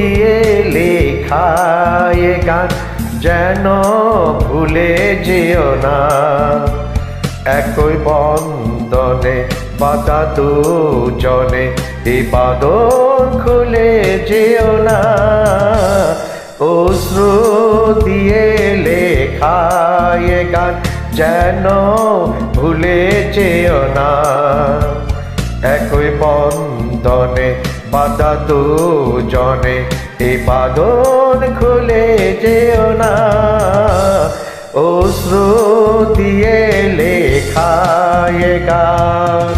দিয়ে লেখা এ গান যেন ভুলে যেও না। একই বন্ধনে বাঁধা দুজনে এই বাঁধন খুলে যেও না। অশ্রু দিয়ে লেখা এ গান যেন ভুলে যেও না। একই বন্ধনে বাঁধা দুজনে এই বাঁধন খুলে যেও না। অশ্রু দিয়ে লেখা এ গান।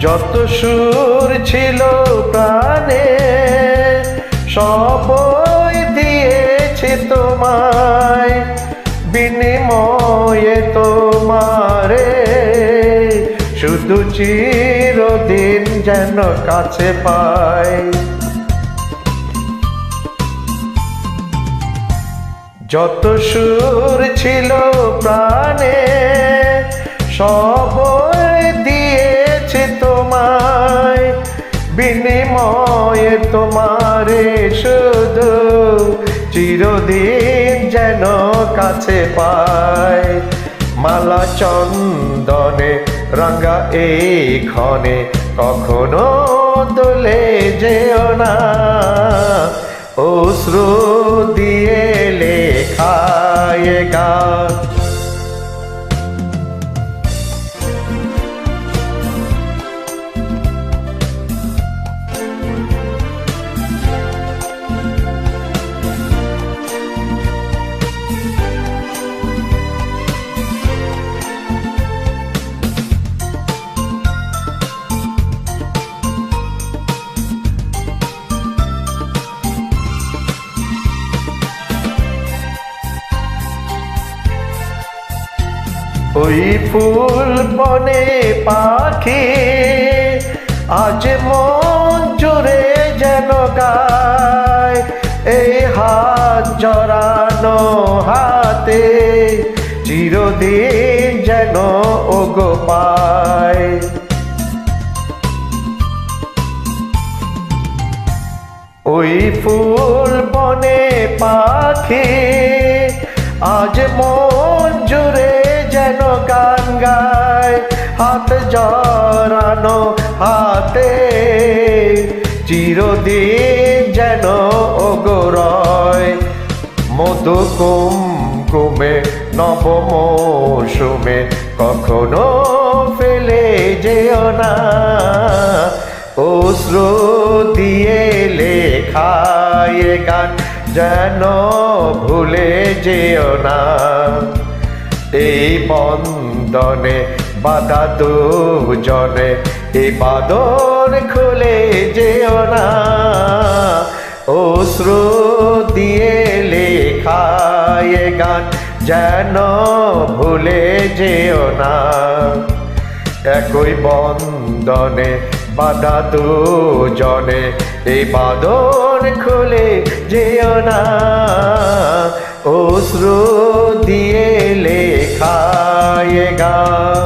যত সুর ছিল প্রাণে সবই দিয়েছে তোমায়, বিনিময়ে তোমারে শুধু চিরদিন যেন কাছে পাই। যত সুর ছিল প্রাণে সবই দিয়েছে তোমায়, বিনিময়ে তোমারে শুধু চিরদিন যেন কাছে পায়। মালা চন্দনে রাঙা এই ক্ষণে কখনো দোলে যেও না। অশ্রু দিয়ে লেখা এ গান। ওই ফুল বনে পাখি আজ মন জুড়ে যেন গায়, এই হাত জড়ানো হাতে চিরদিন যেন ওগো পায়। ওই ফুল বনে পাখি আজ মন জুড়ে যেন গান গায়, হাত জড়ানো হাতে চিরদিন যেন ওগো রয়। মধু কুমকুমে নব মৌসুমে কখনো ফেলে যেও না। অশ্রু দিয়ে লেখা এ গান যেন ভুলে যেও না। এই বন্ধনে বাঁধা দুজনে এই বাঁধন খুলে যেও না। অশ্রু দিয়ে লেখা এ গান যেন ভুলে যেও না। একই বন্ধনে বাঁধা দুজনে এই বাঁধন খুলে যেও না। অশ্রু দিয়ে লেখা এ গান।